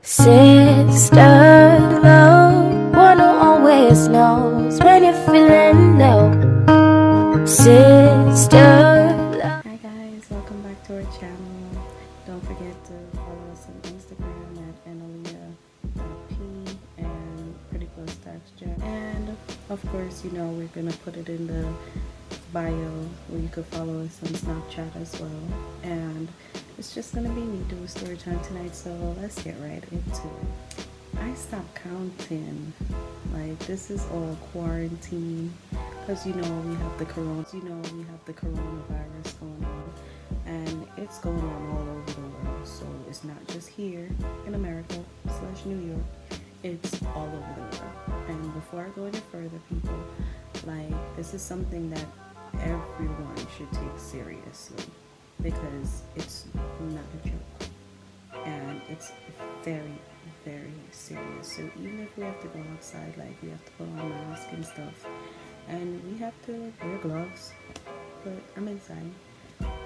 Sister love, one who always knows when you're feeling low. Sister love. Hi guys, welcome back to our channel. Don't forget to follow us on Instagram at analia.p and pretty close texture. And of course, you know, we're gonna put it in the bio where you could follow us on Snapchat as well. And it's just gonna be me doing story time tonight, so let's get right into it. I stopped counting. Like, this is all quarantine because we have the coronavirus going on, and it's going on all over the world. So it's not just here in America / New York, it's all over the world. And before I go any further, people, like, this is something that everyone should take seriously because it's not a joke, and it's very, very serious. So even if we have to go outside, like, we have to put on masks and stuff, and we have to wear gloves, but I'm inside,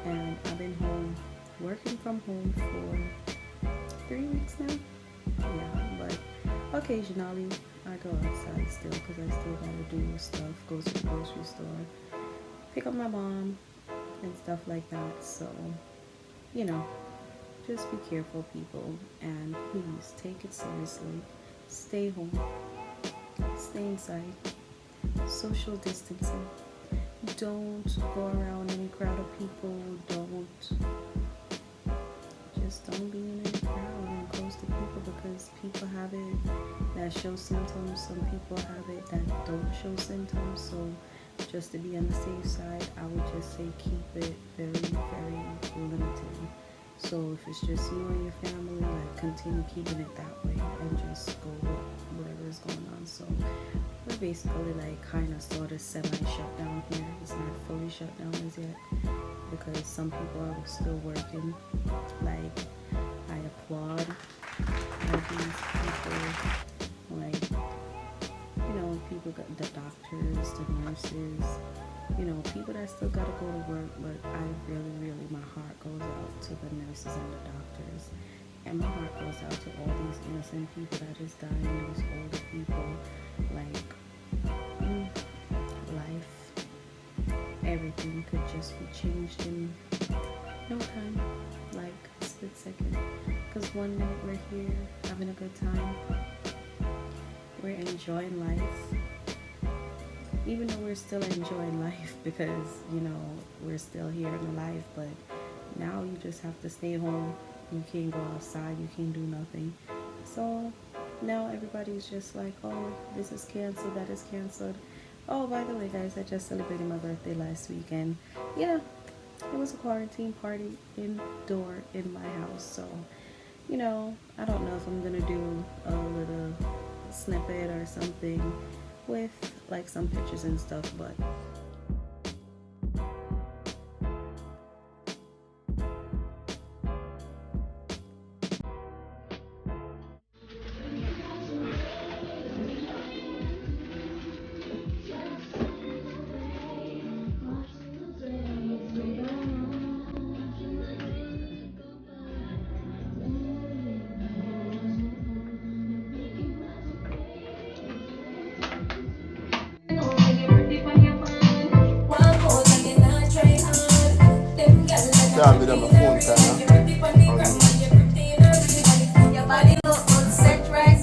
and I've been home, working from home for 3 weeks now. Yeah, but occasionally I go outside still because I still gotta do stuff, go to the grocery store, pick up my mom and stuff like that. So, just be careful, people, and please take it seriously. Stay home, stay inside, social distancing. Don't go around any crowd of people. Don't be in any crowd and close to people, because people have it that show symptoms. Some people have it that don't show symptoms. So just to be on the safe side, I would just say keep it very, very limited. So if it's just you and your family, like, continue keeping it that way and just go with whatever is going on. So we're basically like kind of sort of semi-shut down here. It's not fully shut down as yet because some people are still working. Like, I applaud all these people, like, people got the doctors, the nurses, people that still gotta go to work. But I really, really, my heart goes out to the nurses and the doctors, and my heart goes out to all these innocent people that is dying, these older people. Like, life, everything could just be changed in no time, like a split second. Because one minute we're here having a good time, we're enjoying life, even though we're still enjoying life because we're still here in life. But now you just have to stay home. You can't go outside, you can't do nothing. So now everybody's just like, oh, this is canceled, that is canceled. Oh, by the way, guys, I just celebrated my birthday last weekend. Yeah, it was a quarantine party indoor in my house. So I don't know if I'm gonna do a little snippet or something with like some pictures and stuff, but Yeah, with my phone your body look good, set right.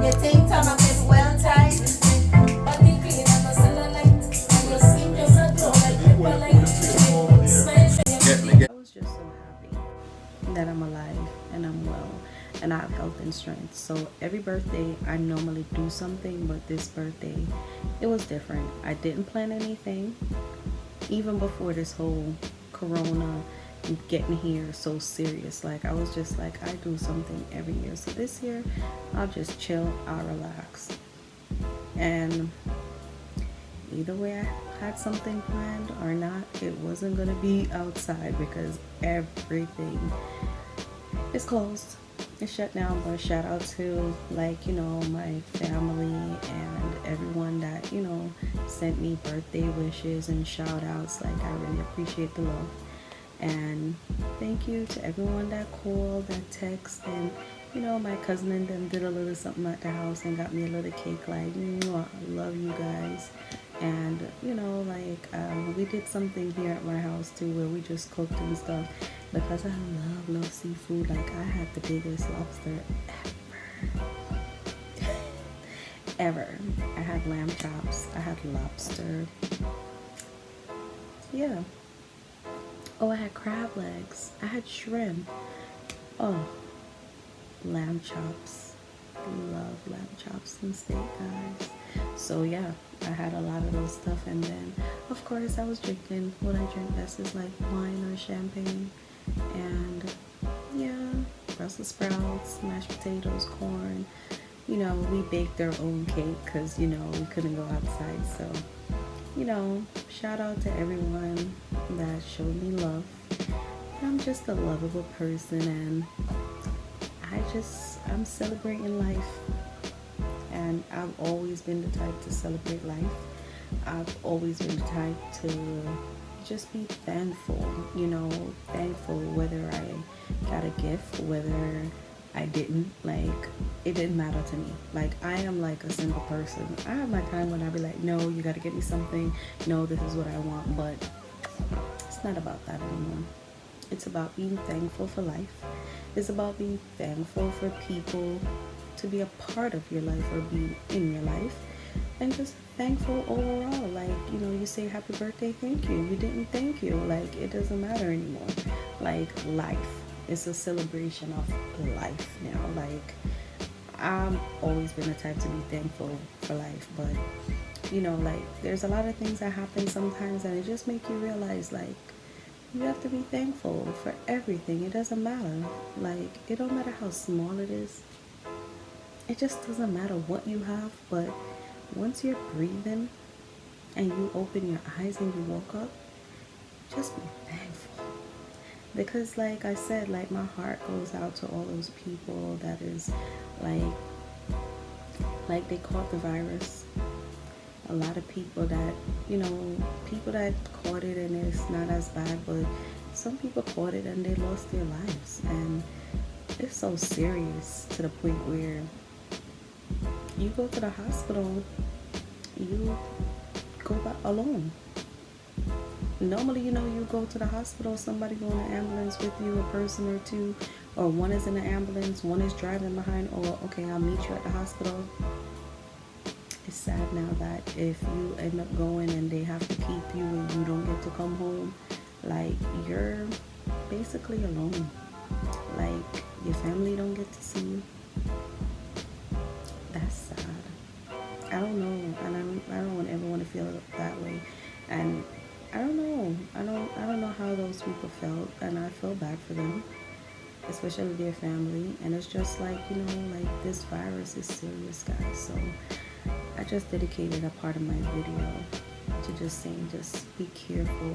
You think time up is well tight. Body clean and no cellulite. And your skin just a glow like pepper light. I was just so happy that I'm alive and I'm well and I have health and strength. So every birthday I normally do something, but this birthday it was different. I didn't plan anything even before this whole corona getting here so serious. Like, I was just like, I do something every year. So this year I'll just chill, I'll relax. And either way, I had something planned or not, it wasn't gonna be outside because everything is closed, it's shut down. But shout out to my family and everyone that sent me birthday wishes and shout outs. Like, I really appreciate the love. And thank you to everyone that called, that text, and my cousin and them did a little something at the house and got me a little cake. Like, mwah, I love you guys. And we did something here at my house too, where we just cooked and stuff. Because I love seafood. Like, I had the biggest lobster ever. I had lamb chops. I had lobster. Yeah. Oh, I had crab legs. I had shrimp. Oh, lamb chops. Love lamb chops and steak, guys. So yeah, I had a lot of those stuff, and then of course I was drinking. What I drink best is like wine or champagne, and yeah, Brussels sprouts, mashed potatoes, corn. We baked our own cake because we couldn't go outside. So shout out to everyone that showed me love. I'm just a lovable person, and I'm celebrating life. And I've always been the type to celebrate life. I've always been the type to just be thankful, thankful whether I got a gift, whether I didn't. Like, it didn't matter to me. Like, I am like a simple person. I have my time when I be like, no, you got to get me something. No, this is what I want. But it's not about that anymore. It's about being thankful for life. It's about being thankful for people to be a part of your life or be in your life, and just thankful overall. Like, you say happy birthday, thank you. You didn't, thank you. Like, it doesn't matter anymore. Like, life is a celebration of life now. Like, I've always been the type to be thankful for life, but there's a lot of things that happen sometimes, and it just make you realize, like, you have to be thankful for everything. It doesn't matter. Like, it don't matter how small it is. It just doesn't matter what you have, but once you're breathing and you open your eyes and you woke up, just be thankful. Because like I said, like, my heart goes out to all those people that is like they caught the virus. A lot of people that, people that caught it and it's not as bad, but some people caught it and they lost their lives. And it's so serious to the point where you go to the hospital, you go back alone. Normally, you go to the hospital, somebody go in an ambulance with you, a person or two, or one is in the ambulance, one is driving behind, or okay, I'll meet you at the hospital. It's sad now that if you end up going and they have to keep you and you don't get to come home, like, you're basically alone. Like, your family don't get to see you. That's sad. I don't know. And I don't ever want to feel that way. And I don't know. I don't know how those people felt, and I feel bad for them, especially their family. And it's just like, like, this virus is serious, guys. So I just dedicated a part of my video to just saying, just be careful.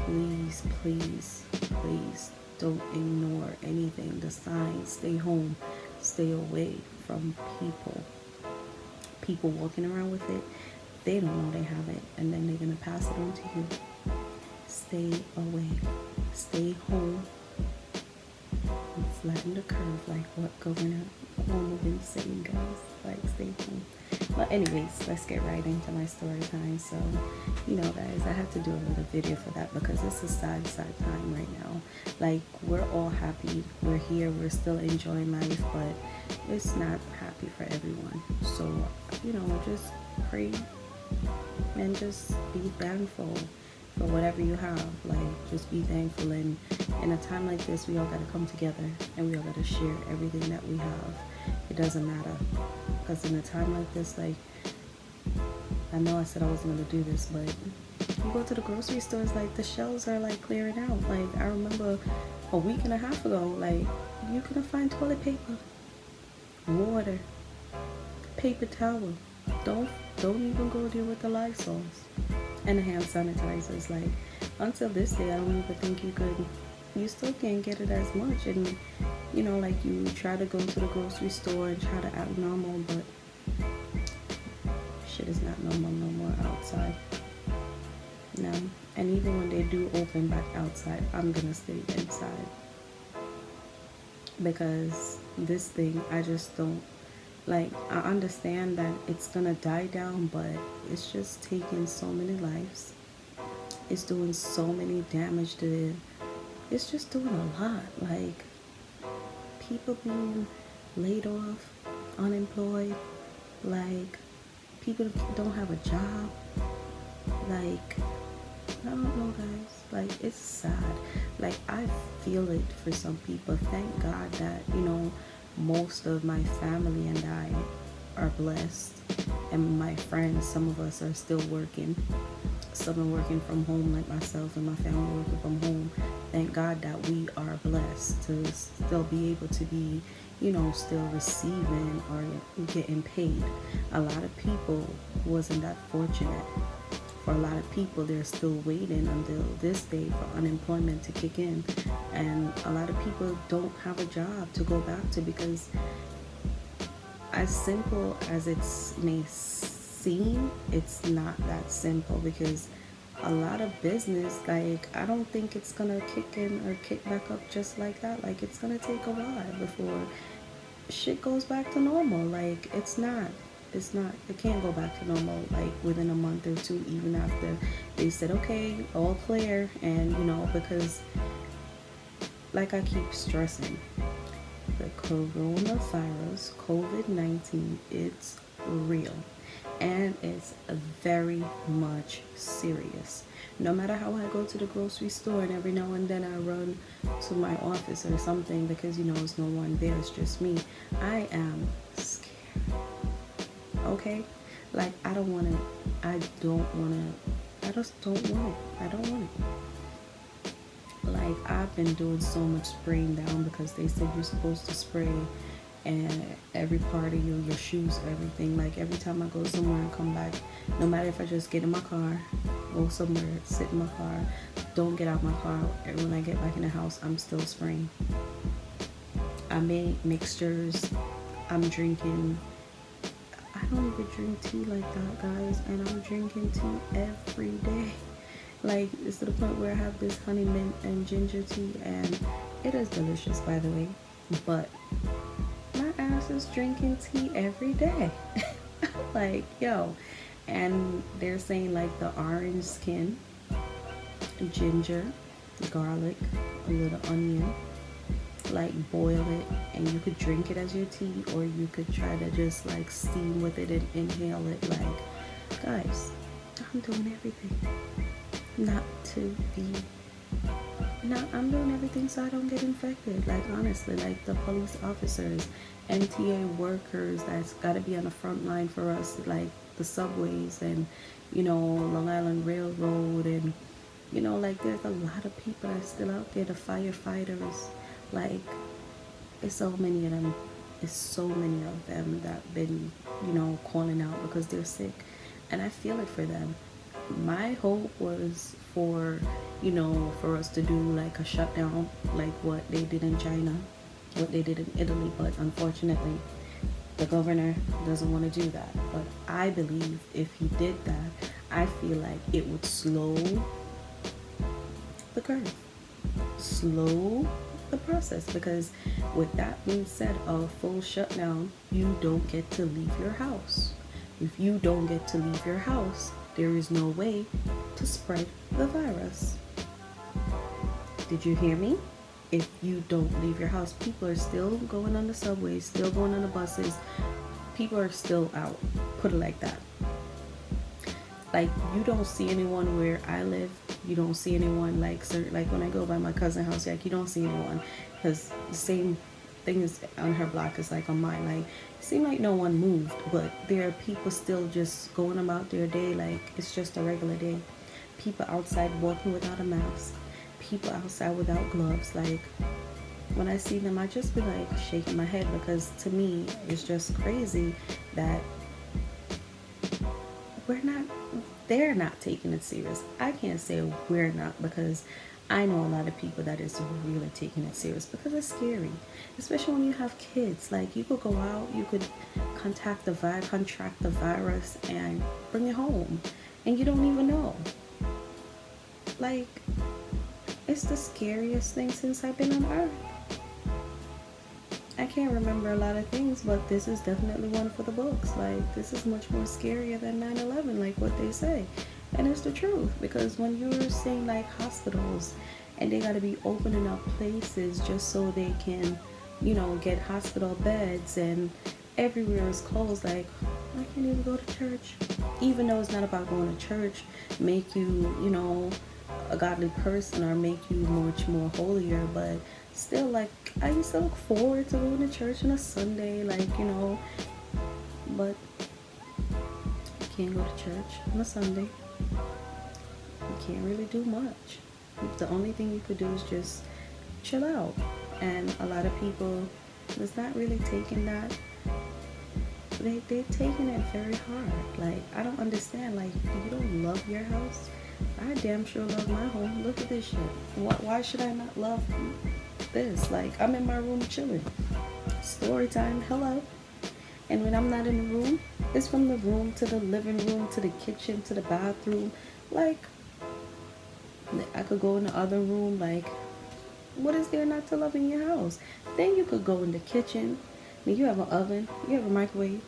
Please, please, please don't ignore anything. The signs, stay home, stay away from people. People walking around with it, they don't know they have it, and then they're going to pass it on to you. Stay away. Stay home. And flatten the curve, like what Governor Cuomo been saying, guys. Like, stay home. But anyways, let's get right into my story time. So, guys, I had to do a little video for that because it's a sad time right now. Like, we're all happy. We're here. We're still enjoying life, but it's not happy for everyone. So, just pray and just be thankful for whatever you have. Like, just be thankful. And in a time like this, we all got to come together and we all got to share everything that we have. It doesn't matter. Because in a time like this, like, I know I said I wasn't going to do this, but you go to the grocery stores, like, the shelves are, like, clearing out. Like, I remember a week and a half ago, like, you couldn't find toilet paper, water, paper towel. Don't even go there with the Lysols and the hand sanitizers. Like, until this day, I don't even think you still can't get it as much. And like, you try to go to the grocery store and try to act normal, but shit is not normal no more outside. No. And even when they do open back outside, I'm gonna stay inside. because this thing, I just don't like. I understand that it's gonna die down, but it's just taking so many lives. It's doing so many damage to it. It's just doing a lot. Like people being laid off, unemployed, like people don't have a job. Like I don't know, guys. Like it's sad. Like I feel it for some people. Thank God that most of my family and I are blessed, and my friends, some of us are still working. Some are working from home, like myself and my family working from home. Thank God that we are blessed to still be able to be, still receiving or getting paid. A lot of people wasn't that fortunate. For a lot of people, they're still waiting until this day for unemployment to kick in. And a lot of people don't have a job to go back to, because as simple as it may seem, it's not that simple, because a lot of business, like I don't think it's gonna kick in or kick back up just like that. Like it's gonna take a while before shit goes back to normal. Like it's not it can't go back to normal like within a month or two, even after they said okay, all clear. And because like I keep stressing, the coronavirus, COVID-19, it's real, and it's very much serious. No matter how I go to the grocery store, and every now and then I run to my office or something, because there's no one there, it's just me, I am scared. Okay? Like I don't want to, I just don't want it. I don't want it. Like I've been doing so much spraying down, because they said you're supposed to spray and every part of your shoes, everything. Like every time I go somewhere and come back, no matter if I just get in my car, go somewhere, sit in my car, don't get out my car, and when I get back in the house, I'm still spraying. I make mixtures. I'm drinking. I don't even drink tea like that, guys, and I'm drinking tea every day. Like it's to the point where I have this honey mint and ginger tea, and it is delicious, by the way. But my ass is drinking tea every day. Like yo, and they're saying like the orange skin, ginger, garlic, a little onion, like boil it, and you could drink it as your tea, or you could try to just like steam with it and inhale it. Like guys, I'm doing everything not to be I'm doing everything so I don't get infected. Like honestly, like the police officers, MTA workers that's got to be on the front line for us, like the subways and Long Island Railroad, and like there's a lot of people that's still out there, the firefighters. Like it's so many of them. It's so many of them that been calling out because they're sick, and I feel it for them. My hope was for us to do like a shutdown, like what they did in China, what they did in Italy, but unfortunately the governor doesn't want to do that. But I believe if he did that, I feel like it would slow the curve, slow the process, because with that being said, a full shutdown, you don't get to leave your house. If you don't get to leave your house, there is no way to spread the virus. Did you hear me? If you don't leave your house, people are still going on the subways, still going on the buses. People are still out. Put it like that. Like you don't see anyone where I live. You don't see anyone like when I go by my cousin's house, like you don't see anyone, because the same thing is on her block is like on mine. Like it seemed like no one moved, but there are people still just going about their day like it's just a regular day. People outside walking without a mask, people outside without gloves. Like when I see them, I just be like shaking my head, because to me it's just crazy that they're not taking it serious. I can't say we're not, because I know a lot of people that is really taking it serious, because it's scary, especially when you have kids. Like you could go out, you could contract the virus and bring it home, and you don't even know. Like it's the scariest thing since I've been on earth. I can't remember a lot of things, but this is definitely one for the books. Like, this is much more scarier than 9/11, like what they say. And it's the truth, because when you're seeing like hospitals and they got to be opening up places just so they can, get hospital beds, and everywhere is closed, like, I can't even go to church. Even though it's not about going to church, make you, a godly person or make you much more holier, but still, like, I used to look forward to going to church on a Sunday, like, but you can't go to church on a Sunday. You can't really do much. The only thing you could do is just chill out. And a lot of people is not really taking that. They're taking it very hard. Like, I don't understand. Like, you don't love your house? I damn sure love my home. Look at this shit. Why should I not love this? Like, I'm in my room chilling. Story time, hello. And when I'm not in the room, it's from the room to the living room to the kitchen to the bathroom. Like, I could go in the other room. Like, what is there not to love in your house? Then you could go in the kitchen. Then you have an oven. You have a microwave.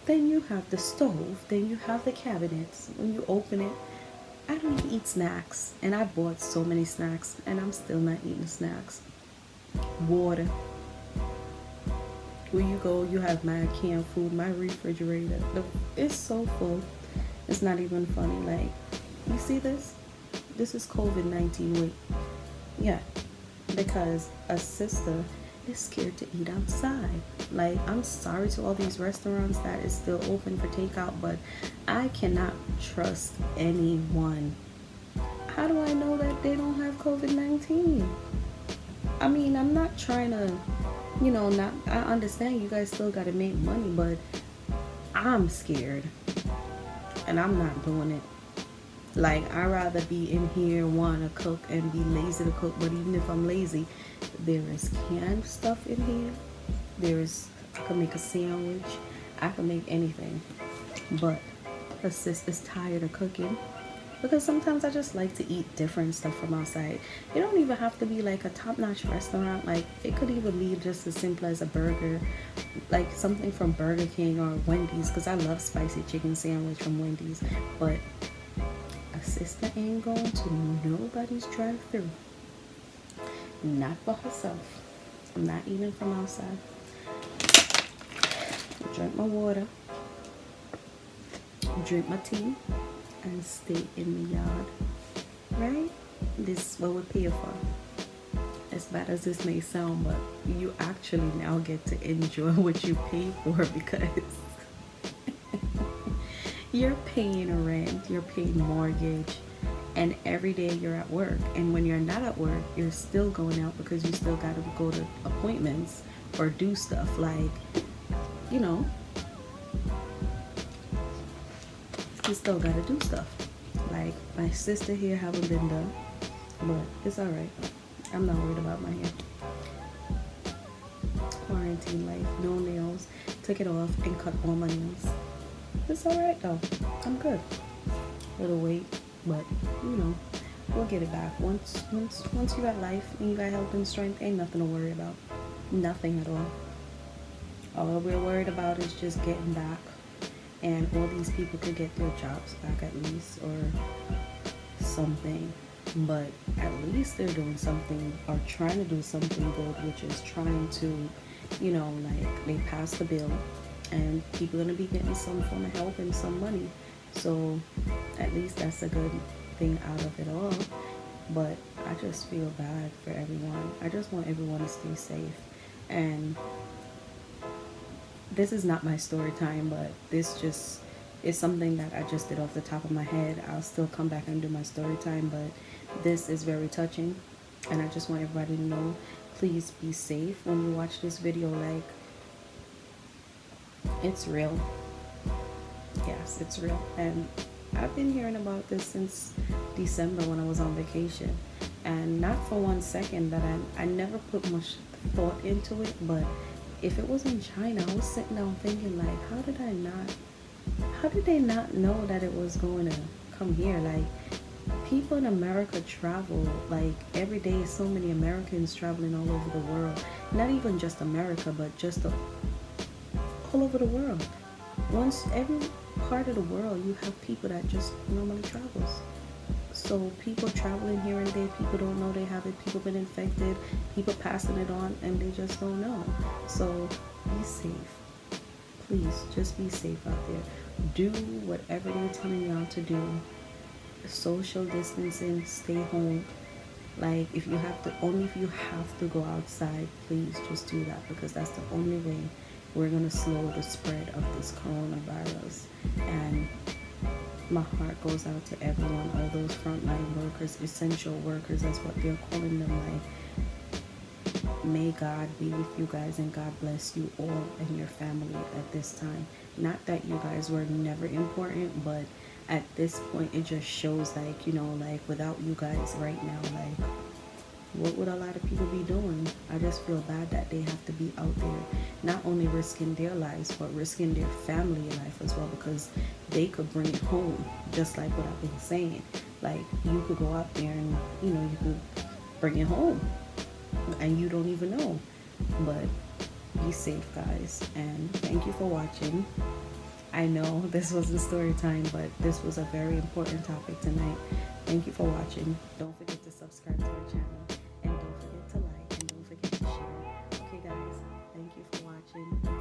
Then you have the stove. Then you have the cabinets. When you open it, I don't even eat snacks. And I bought so many snacks, and I'm still not eating snacks. Water. Where you go, you have my canned food, my refrigerator. It's so full. It's not even funny. Like, you see this? This is COVID-19. Wait. Yeah. Because a sister is scared to eat outside. Like, I'm sorry to all these restaurants that is still open for takeout, but I cannot trust anyone. How do I know that they don't have COVID-19? I mean, I'm not trying to, I understand you guys still got to make money, but I'm scared. And I'm not doing it. Like, I'd rather be in here, want to cook, and be lazy to cook. But even if I'm lazy, there is canned stuff in here. I can make a sandwich. I can make anything. But her sister's tired of cooking. Because sometimes I just like to eat different stuff from outside. It don't even have to be like a top-notch restaurant. Like, it could even be just as simple as a burger. Like something from Burger King or Wendy's. Because I love spicy chicken sandwich from Wendy's. But a sister ain't going to nobody's drive-thru. Not for herself. Not even from outside. Drink my water. Drink my tea. And stay in the yard. Right? This is what we're here for. As bad as this may sound, but you actually now get to enjoy what you pay for, because you're paying rent, you're paying mortgage, and every day you're at work. And when you're not at work, you're still going out because you still got to go to appointments or do stuff. Like, you still got to do stuff. Like, my sister here haven't been done, but it's all right. I'm not worried about my hair. Quarantine life, no nails. Took it off and cut all my nails. It's all right though. I'm good. Little weight, but we'll get it back. Once you got life and you got health and strength, ain't nothing to worry about. Nothing at all. All we're worried about is just getting back, and all these people could get their jobs back at least, or something. But at least they're doing something, or trying to do something good, which is trying to, like, they passed the bill, and people are going to be getting some form of help and some money. So at least that's a good thing out of it all. But I just feel bad for everyone. I just want everyone to stay safe. And this is not my story time, but this just is something that I just did off the top of my head. I'll still come back and do my story time, but this is very touching, and I just want everybody to know, please be safe when you watch this video. Like, it's real. Yes, it's real. And I've been hearing about this since December when I was on vacation, and not for 1 second that I never put much thought into it. But if it was in China, I was sitting down thinking, like, how did they not know that it was going to come here? Like, people in America travel like every day. So many Americans traveling all over the world. Not even just America, but just all over the world. Once every part of the world, you have people that just normally travels. So people traveling here and there, people don't know they have it. People been infected, people passing it on, and they just don't know. So be safe. Please, just be safe out there. Do whatever they're telling y'all to do. Social distancing, stay home. Like if you have to, only if you have to go outside, please just do that, because that's the only way we're gonna slow the spread of this coronavirus. And my heart goes out to everyone, all those frontline workers, essential workers, that's what they're calling them. Like, may God be with you guys and God bless you all and your family at this time. Not that you guys were never important, but at this point it just shows, like, you know, like without you guys right now, like what would a lot of people be doing? I just feel bad that they have to be out there not only risking their lives but risking their family life as well, because they could bring it home, just like what I've been saying. Like, you could go out there and, you know, you could bring it home and you don't even know. But be safe, guys, and thank you for watching. I know this wasn't story time, but this was a very important topic tonight. Thank you for watching. Don't forget to subscribe to our channel, and don't forget to like, and don't forget to share. Okay guys, thank you for watching.